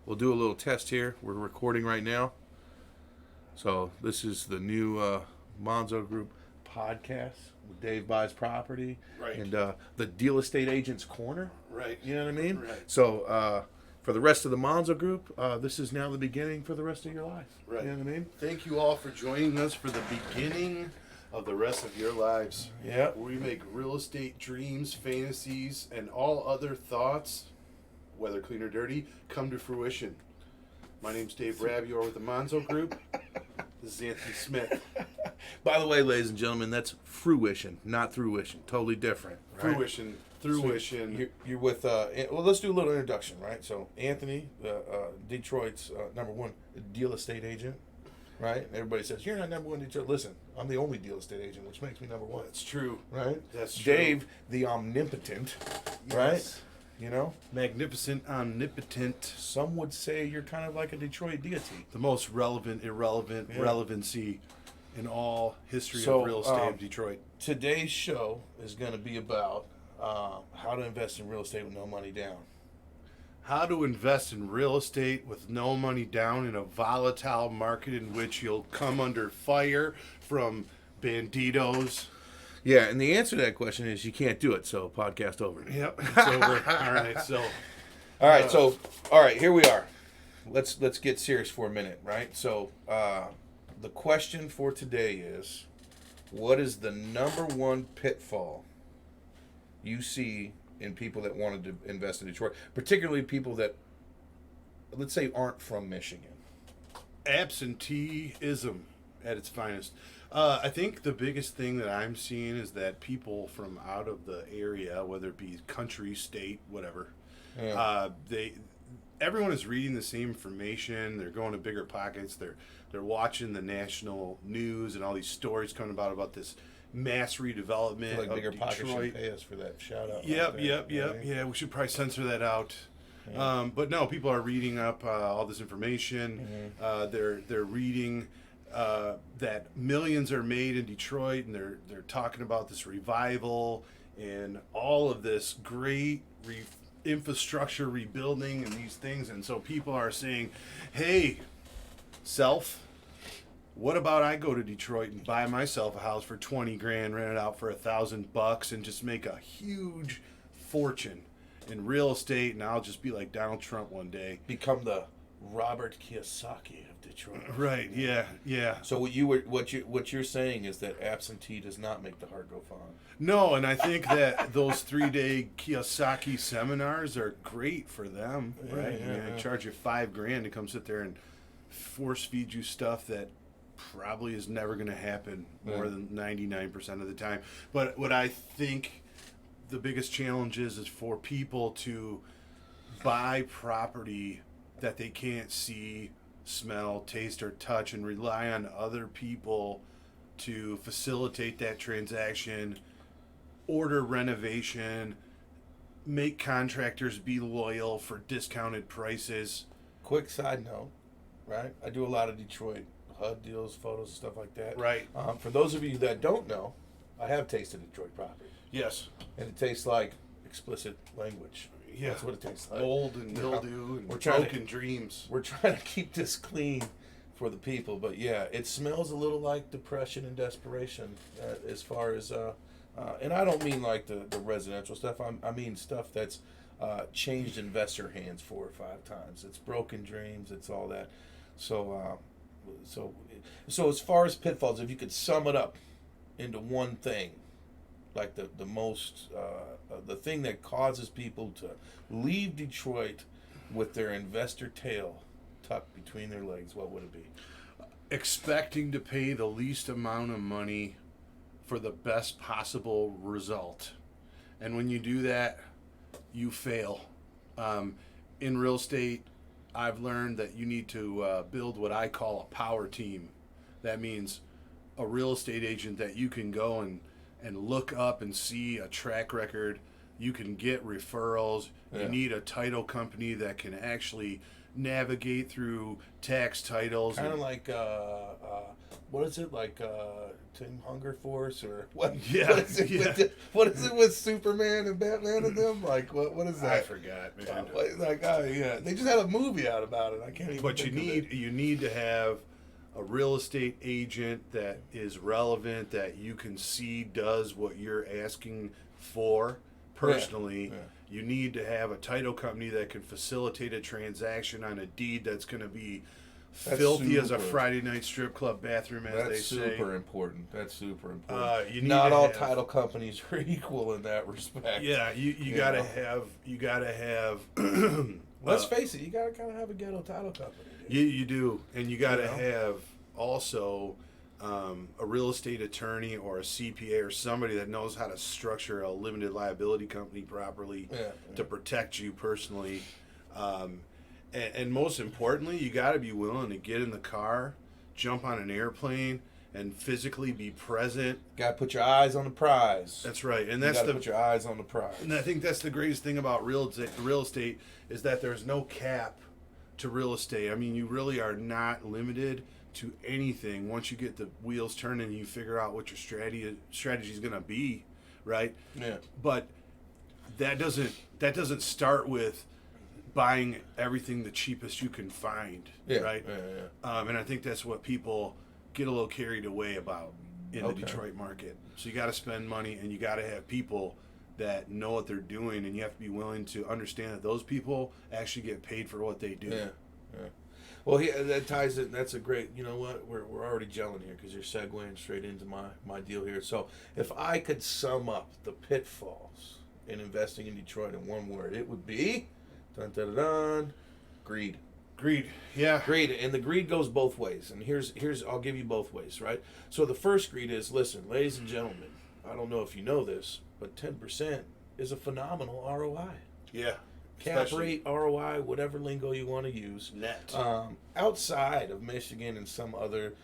We'll do a little test here. We're recording right now. So this is the new Monzo Group podcast with Dave Buys Property. Right. And the Deal Estate Agent's Corner. Right. You know what I mean? Right. So for the rest of the Monzo Group, this is now the beginning for the rest of your life. Right. You know what I mean? Thank you all for joining us for the beginning of the rest of your lives. Yeah. Where we make real estate dreams, fantasies, and all other thoughts, whether clean or dirty, come to fruition. My name's Dave Rabb. You're with the Monzo Group. This is Anthony Smith. By the way, ladies and gentlemen, that's fruition, not fruition. Totally different. Right? Fruition. You're with, well, let's do a little introduction, right? So, Anthony, Detroit's number one deal estate agent, right? Everybody says, you're not number one Detroit. Listen, I'm the only deal estate agent, which makes me number one. That's true. Right? That's true. Dave, the omnipotent, Yes. right? You know? Magnificent, omnipotent. Some would say you're kind of like a Detroit deity. The most relevant, irrelevant, Yeah. relevancy in all history So, of real estate of Detroit. Today's show is going to be about how to invest in real estate with no money down. How to invest in real estate with no money down in a volatile market in which you'll come under fire from banditos. Yeah, and the answer to that question is you can't do it, so podcast over. Yep, it's over. All right, so All right, here we are. Let's get serious for a minute, right? So, the question for today is, what is the number one pitfall you see in people that wanted to invest in Detroit, particularly people that, let's say, aren't from Michigan? absenteeism at its finest. I think the biggest thing that I'm seeing is that people from out of the area, whether it be country, state, whatever, Yeah. everyone is reading the same information. They're going to bigger pockets. They're watching the national news and all these stories coming about this mass redevelopment Like of bigger pockets should Detroit. pay us for that shout out. Yep. right there. Yeah, we should probably censor that out. Yeah. But no, people are reading up all this information. They're reading that millions are made in Detroit, and they're talking about this revival and all of this great infrastructure rebuilding and these things. And so people are saying, "Hey, self, what about I go to Detroit and buy myself a house for 20 grand, rent it out for $1,000 and just make a huge fortune in real estate, and I'll just be like Donald Trump one day." Become the Robert Kiyosaki of Detroit. Right, yeah. So what you're saying is that absentee does not make the heart go fond. No, and I think that those 3-day Kiyosaki seminars are great for them, right? Yeah. They charge you $5,000 to come sit there and force feed you stuff that probably is never going to happen more than 99% of the time. But what I think the biggest challenge is for people to buy property that they can't see, smell, taste, or touch, and rely on other people to facilitate that transaction, order renovation, make contractors be loyal for discounted prices. Quick side note, right? I do a lot of Detroit HUD deals, photos, stuff like that. Right. For those of you that don't know, I have tasted Detroit property, Yes. and it tastes like explicit language. Yeah. That's what it tastes like. Mold and You know, mildew and we're trying to- broken dreams. We're trying to keep this clean for the people, but yeah, it smells a little like depression and desperation as far as, and I don't mean like the residential stuff. I mean stuff that's changed investor hands 4 or 5 times. It's broken dreams. It's all that. So as far as pitfalls, if you could sum it up into one thing, like the most the thing that causes people to leave Detroit with their investor tail tucked between their legs, what would it be? Expecting to pay the least amount of money for the best possible result. And when you do that, you fail. In real estate, I've learned that you need to build what I call a power team. That means a real estate agent that you can go and look up and see a track record. You can get referrals. Yeah. You need a title company that can actually navigate through tax titles. Kind of and- like what is it like? Team Hunger Force or what? Yeah, What is it, yeah. what is it with Superman and Batman and them? Like what is that? I forgot, man. Yeah, they just had a movie out about it. I can't even. But think of it. you need to have a real estate agent that is relevant, that you can see does what you're asking for personally. Yeah. You need to have a title company that can facilitate a transaction on a deed that's going to be That's filthy as a super. Friday night strip club bathroom, as That's they say. super important. That's super important. You need Not to all have- title companies are equal in that respect. Yeah, you gotta know? have. Let's face it, you gotta kind of have a ghetto title company. Dude. You do, and you got to You know? have also a real estate attorney or a CPA or somebody that knows how to structure a limited liability company properly to protect you personally. And most importantly, you got to be willing to get in the car, jump on an airplane, and physically be present. Gotta put your eyes on the prize. That's right, and You that's gotta put your eyes on the prize. and I think that's the greatest thing about real estate is that there's no cap to real estate. I mean, you really are not limited to anything once you get the wheels turning and you figure out what your strategy is going to be, right? Yeah. But that doesn't start with buying everything the cheapest you can find, Yeah. right? Yeah. And I think that's what people get a little carried away about in the Okay. Detroit market. So you got to spend money, and you got to have people that know what they're doing, and you have to be willing to understand that those people actually get paid for what they do. Yeah. Yeah. Well, that ties it. That's a great. You know what? We're already gelling here because you're segueing straight into my deal here. So if I could sum up the pitfalls in investing in Detroit in one word, it would be dun dun dun, dun greed. Greed, yeah. Greed, and the greed goes both ways. And here's I'll give you both ways, right? So the first greed is, listen, ladies and gentlemen, I don't know if you know this, but 10% is a phenomenal ROI. Yeah. Cap Especially rate, ROI, whatever lingo you want to use. net. Outside of Michigan and some other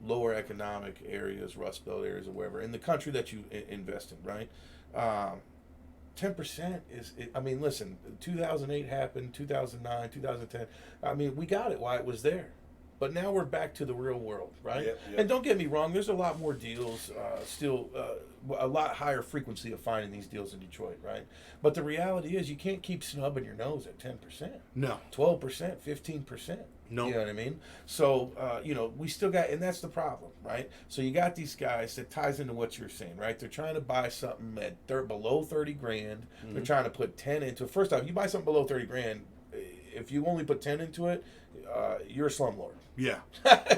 lower economic areas, Rust Belt areas, or wherever in the country that you invest in, right? 10% is. I mean, listen. 2008 happened. 2009, 2010. I mean, we got it while it was there. But now we're back to the real world, right? Yep, yep. And don't get me wrong, there's a lot more deals, still a lot higher frequency of finding these deals in Detroit, right? But the reality is you can't keep snubbing your nose at 10%, No. 12%, 15%. No. You know what I mean? So, we still got, and that's the problem, right? So you got these guys that ties into what you're saying, right? They're trying to buy something at below 30 grand. Mm-hmm. They're trying to put 10 into it. First off, you buy something below 30 grand, if you only put 10 into it, you're a slumlord. Yeah.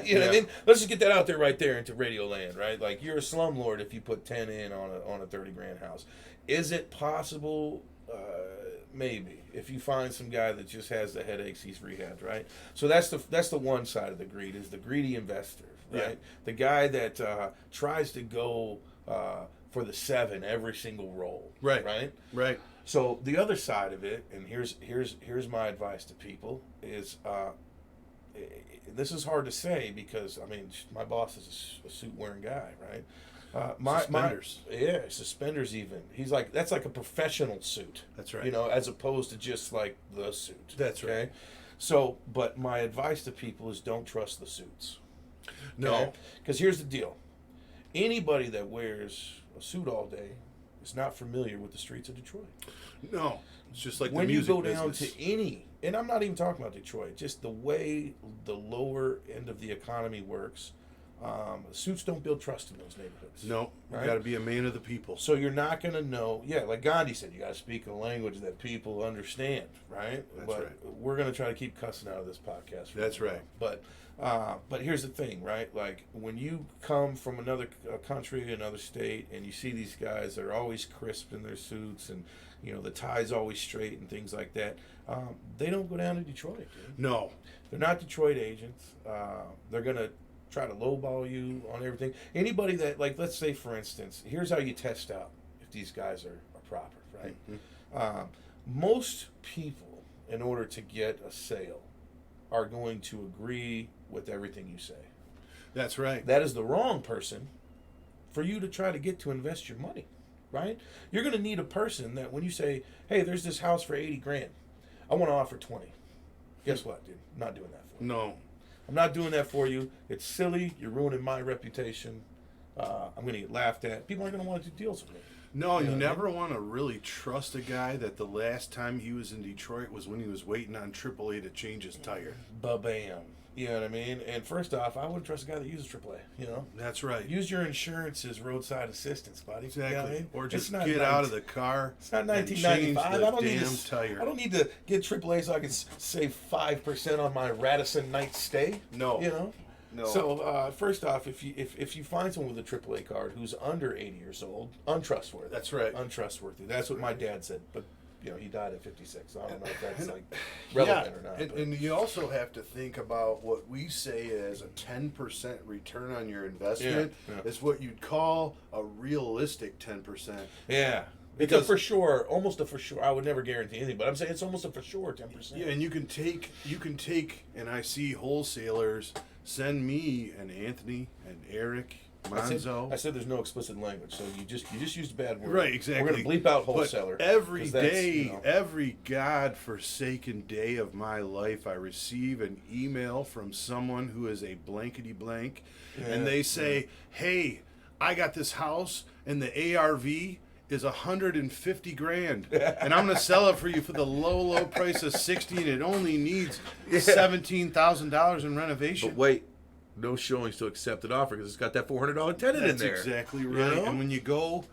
You know what I mean? Let's just get that out there right there into Radio Land, right? Like, you're a slumlord if you put 10 in on a 30 grand house. Is it possible? Maybe. If you find some guy that just has the headaches he's rehabbed, right? So that's the one side of the greed, is the greedy investor, right? Yeah. The guy that tries to go for the 7 every single roll. Right. Right? Right. So the other side of it, and here's my advice to people, is this is hard to say because, I mean, my boss is a suit wearing guy, right? Suspenders. Suspenders even. He's like, that's like a professional suit. That's right. You know, as opposed to just like the suit. That's right. Okay? So, but my advice to people is don't trust the suits. No. Because here's the deal. Anybody that wears a suit all day is not familiar with the streets of Detroit. No. It's just like When the you music go down business. to any, and I'm not even talking about Detroit, just the way the lower end of the economy works, suits don't build trust in those neighborhoods. No. You Right? got to be a man of the people. So you're not going to know, like Gandhi said, you got to speak a language that people understand, right? That's but right. we're going to try to keep cussing out of this podcast. for That's a while. right. But here's the thing, right? Like, when you come from another country, another state, and you see these guys that are always crisp in their suits, and the tie's always straight and things like that, they don't go down to Detroit, dude. No. They're not Detroit agents. They're going to try to lowball you on everything. Anybody that, like, let's say, for instance, here's how you test out if these guys are proper, right? Mm-hmm. Most people, in order to get a sale, are going to agree with everything you say. That's right. That is the wrong person for you to try to get to invest your money, right? You're going to need a person that when you say, hey, there's this house for 80 grand, I want to offer 20. Guess what, dude? I'm not doing that for you. No. I'm not doing that for you. It's silly. You're ruining my reputation. I'm going to get laughed at. People aren't going to want to do deals with me. No, you never want to really trust a guy that the last time he was in Detroit was when he was waiting on AAA to change his tire. Ba-bam. You know what I mean? And first off, I wouldn't trust a guy that uses AAA, you know? That's right. Use your insurance as roadside assistance, buddy. Exactly. You know what I mean? Or just It's get out of the car. It's not and change 1995. the I don't need damn to. tire. I don't need to get AAA so I can save 5% on my Radisson night stay. No. You know. No. So first off, if you find someone with a AAA card who's under 80 years old, untrustworthy. That's right. Untrustworthy. That's what my dad said. But you know, he died at 56. So I don't know if that's like relevant or not. And you also have to think about what we say as a 10% return on your investment is what you'd call a realistic 10%. Yeah. Because it's a for sure, almost a for sure. I would never guarantee anything, but I'm saying it's almost a for sure 10%. Yeah, and you can take, and I see wholesalers send me and Anthony and Eric Monzo. I said there's no explicit language, so you just used a bad word. Right, exactly. We're gonna bleep out wholesaler. But every day, you know. every godforsaken day of my life, I receive an email from someone who is a blankety blank, and they say, "Hey, I got this house, and the ARV is 150 grand, and I'm gonna sell it for you for the low price of 60, and it only needs $17,000 in renovation." But wait, no showings to accepted offer because it's got that $400 tenant in there. That's exactly right. You know? And when you go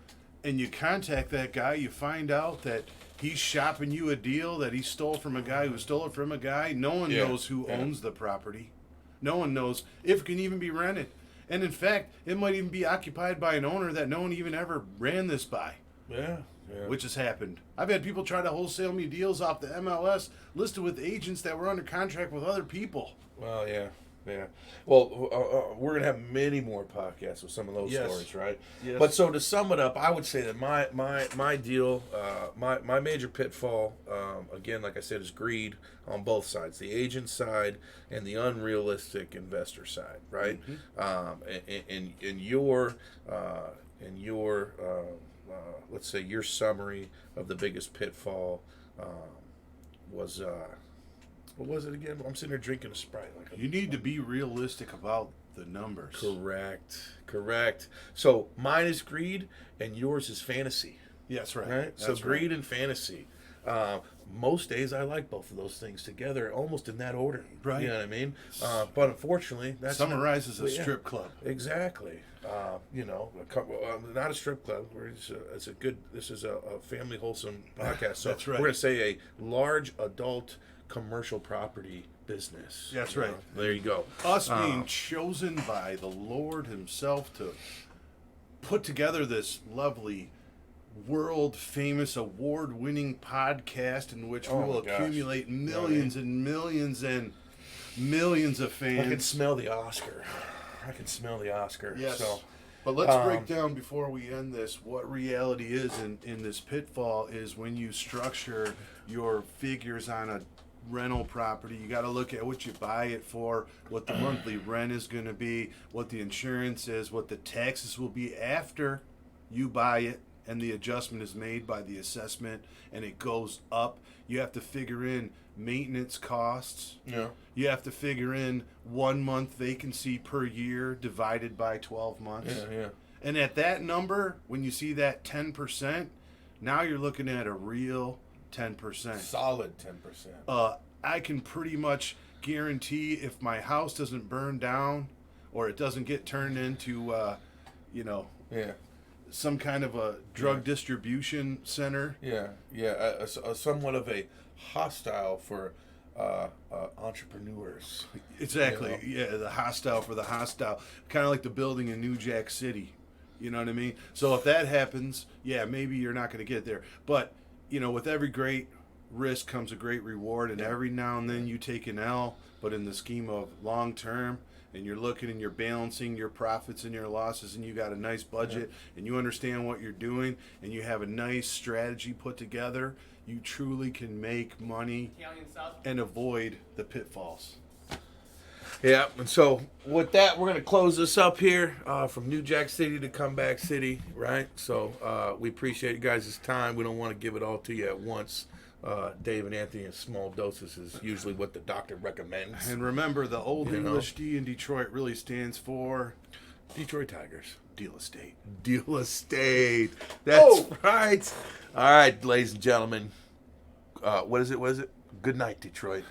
and you contact that guy, you find out that he's shopping you a deal that he stole from a guy who stole it from a guy. No one knows who owns the property. No one knows if it can even be rented. And in fact, it might even be occupied by an owner that no one even ever ran this by. Yeah. Which has happened. I've had people try to wholesale me deals off the MLS listed with agents that were under contract with other people. Well, yeah. Well, we're gonna have many more podcasts with some of those stories, right? Yes. But so to sum it up, I would say that my deal, my major pitfall, again, like I said, is greed on both sides, the agent side and the unrealistic investor side, right? And your let's say your summary of the biggest pitfall was. What was it again? I'm sitting here drinking a Sprite. You need to be realistic about the numbers. Correct. So mine is greed, and yours is fantasy. Yes, right. Right. So greed and fantasy. Most days I like both of those things together, almost in that order. Right. You know what I mean? But unfortunately, that summarizes a strip club. Exactly. You know, not a strip club. This is a family wholesome podcast. So That's right. We're going to say a large adult commercial property business. That's you right. know? There you go. Us being chosen by the Lord himself to put together this lovely world famous award winning podcast in which we will accumulate millions and millions and millions of fans. I can smell the Oscar. Yes. So, but let's break down before we end this what reality is in this pitfall is when you structure your figures on a rental property. You got to look at what you buy it for, what the monthly rent is going to be, what the insurance is, what the taxes will be after you buy it, and the adjustment is made by the assessment and it goes up. You have to figure in maintenance costs. Yeah. You have to figure in 1 month vacancy per year divided by 12 months. Yeah. And at that number, when you see that 10%, now you're looking at a real 10%. Solid 10%. I can pretty much guarantee if my house doesn't burn down or it doesn't get turned into, some kind of a drug distribution center. Yeah. Somewhat of a hostile for entrepreneurs. Exactly. You know? Yeah, the hostile for the hostile. Kind of like the building in New Jack City. You know what I mean? So if that happens, yeah, maybe you're not going to get there. But, with every great risk comes a great reward, and every now and then you take an L, but in the scheme of long term, and you're looking and you're balancing your profits and your losses, and you got a nice budget, and you understand what you're doing, and you have a nice strategy put together, you truly can make money and avoid the pitfalls. Yeah, and so with that, we're going to close this up here from New Jack City to Comeback City, right? So we appreciate you guys' time. We don't want to give it all to you at once. Dave and Anthony in small doses is usually what the doctor recommends. And remember, the old You know? English D in Detroit really stands for Detroit Tigers. Deal Estate. Deal Estate. That's right. All right, ladies and gentlemen. What is it? Good night, Detroit.